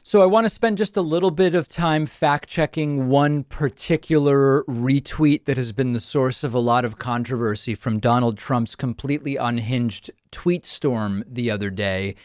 So I want to spend just a little bit of time fact checking one particular retweet that has been the source of a lot of controversy from Donald Trump's completely unhinged tweet storm the other day.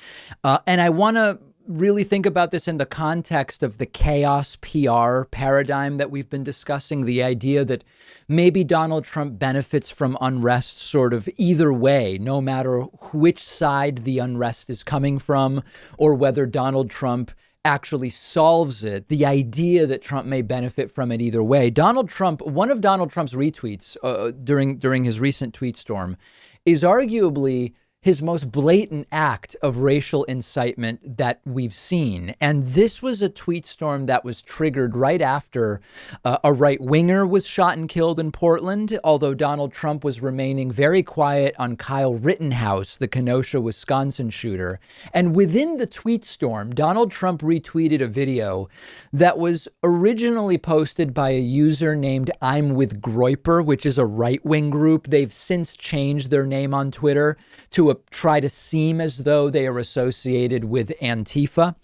And I want to really think about this in the context of the chaos PR paradigm that we've been discussing, the idea that maybe Donald Trump benefits from unrest sort of either way, no matter which side the unrest is coming from, or whether Donald Trump actually solves it. The idea that Trump may benefit from it either way. Donald Trump, one of Donald Trump's retweets during his recent tweet storm is arguably his most blatant act of racial incitement that we've seen. And this was a tweet storm that was triggered right after a right winger was shot and killed in Portland, although Donald Trump was remaining very quiet on Kyle Rittenhouse, the Kenosha, Wisconsin shooter. And within the tweet storm, Donald Trump retweeted a video that was originally posted by a user named I'm with Groyper, which is a right-wing group. They've since changed their name on Twitter to try to seem as though they are associated with Antifa.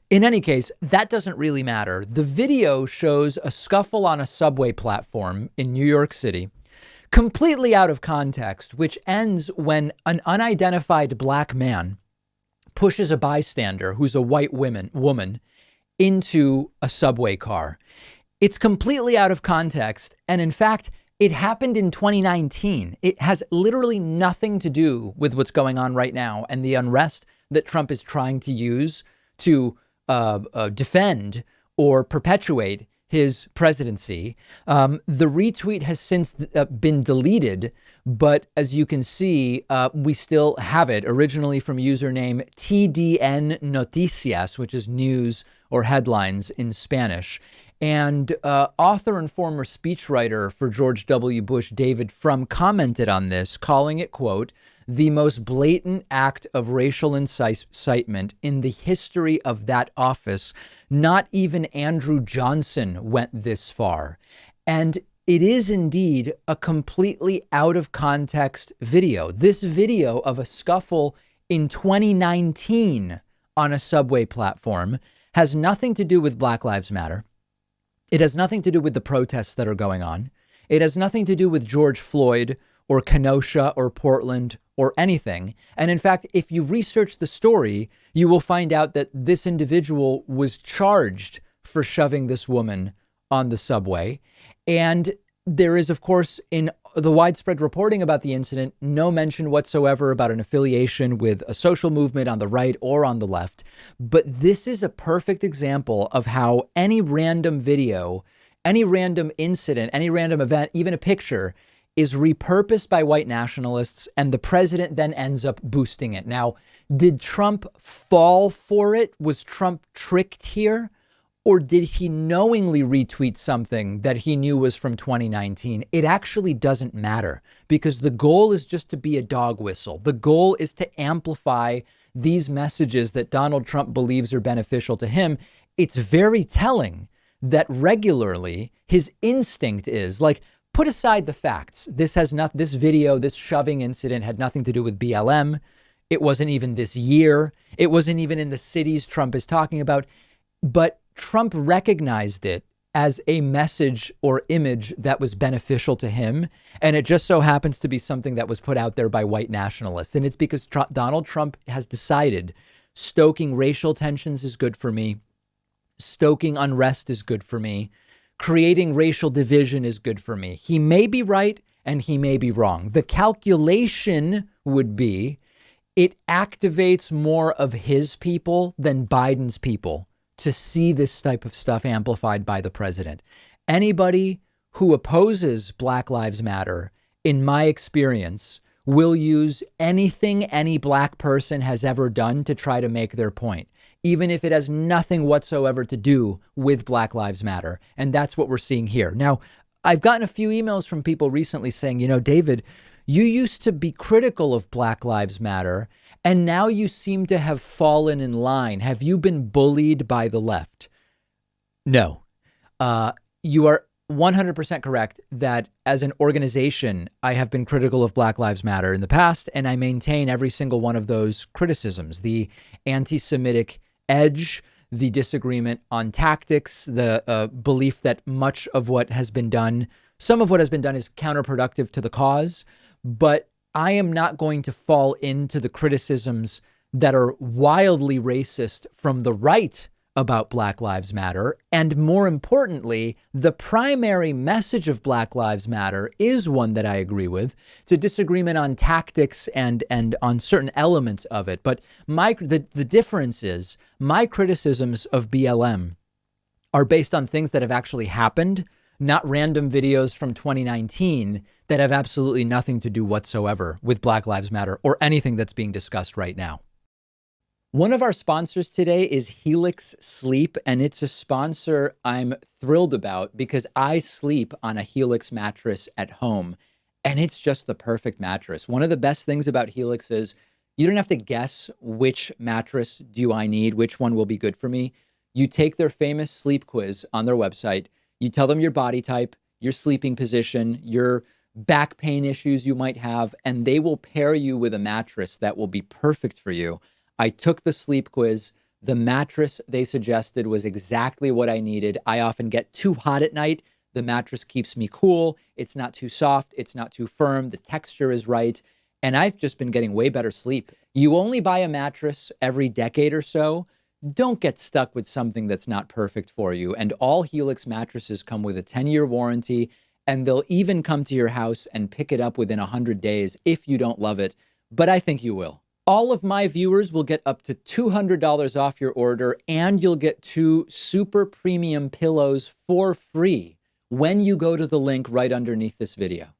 In any case, that doesn't really matter. The video shows a scuffle on a subway platform in New York City, completely out of context, which ends when an unidentified black man pushes a bystander who's a white woman into a subway car. It's completely out of context. And in fact, it happened in 2019. It has literally nothing to do with what's going on right now and the unrest that Trump is trying to use to defend or perpetuate his presidency. The retweet has since been deleted, but as you can see, we still have it, originally from username TDN Noticias, which is news or headlines in Spanish. And author and former speechwriter for George W. Bush, David Frum, commented on this, calling it, quote, the most blatant act of racial incitement in the history of that office. Not even Andrew Johnson went this far. And it is indeed a completely out of context video. This video of a scuffle in 2019 on a subway platform has nothing to do with Black Lives Matter. It has nothing to do with the protests that are going on. It has nothing to do with George Floyd or Kenosha or Portland or anything. And in fact, if you research the story, you will find out that this individual was charged for shoving this woman on the subway. And there is, of course, in the widespread reporting about the incident, no mention whatsoever about an affiliation with a social movement on the right or on the left. But this is a perfect example of how any random video, any random incident, any random event, even a picture, is repurposed by white nationalists, and the president then ends up boosting it. Now, did Trump fall for it? Was Trump tricked here? Or did he knowingly retweet something that he knew was from 2019? It actually doesn't matter, because the goal is just to be a dog whistle. The goal is to amplify these messages that Donald Trump believes are beneficial to him. It's very telling that regularly his instinct is like, put aside the facts. This video, this shoving incident had nothing to do with BLM. It wasn't even this year. It wasn't even in the cities Trump is talking about. But Trump recognized it as a message or image that was beneficial to him. And it just so happens to be something that was put out there by white nationalists. And it's because Donald Trump has decided stoking racial tensions is good for me. Stoking unrest is good for me. Creating racial division is good for me. He may be right and he may be wrong. The calculation would be it activates more of his people than Biden's people to see this type of stuff amplified by the president. Anybody who opposes Black Lives Matter, in my experience, will use anything any black person has ever done to try to make their point, even if it has nothing whatsoever to do with Black Lives Matter. And that's what we're seeing here. Now, I've gotten a few emails from people recently saying, David, you used to be critical of Black Lives Matter, and now you seem to have fallen in line. Have you been bullied by the left? No. You are 100% correct that as an organization, I have been critical of Black Lives Matter in the past, and I maintain every single one of those criticisms. The anti-Semitic edge, the disagreement on tactics, the belief that much of what has been done, some of what has been done is counterproductive to the cause. But I am not going to fall into the criticisms that are wildly racist from the right about Black Lives Matter. And more importantly, the primary message of Black Lives Matter is one that I agree with. It's a disagreement on tactics and on certain elements of it. But the difference is my criticisms of BLM are based on things that have actually happened, not random videos from 2019 that have absolutely nothing to do whatsoever with Black Lives Matter or anything that's being discussed right now. One of our sponsors today is Helix Sleep, and it's a sponsor I'm thrilled about because I sleep on a Helix mattress at home, and it's just the perfect mattress. One of the best things about Helix is you don't have to guess which mattress do I need, which one will be good for me. You take their famous sleep quiz on their website, you tell them your body type, your sleeping position, your back pain issues you might have, and they will pair you with a mattress that will be perfect for you. I took the sleep quiz. The mattress they suggested was exactly what I needed. I often get too hot at night. The mattress keeps me cool. It's not too soft. It's not too firm. The texture is right. And I've just been getting way better sleep. You only buy a mattress every decade or so. Don't get stuck with something that's not perfect for you. And all Helix mattresses come with a 10-year warranty, and they'll even come to your house and pick it up within 100 days if you don't love it. But I think you will. All of my viewers will get up to $200 off your order, and you'll get 2 super premium pillows for free when you go to the link right underneath this video.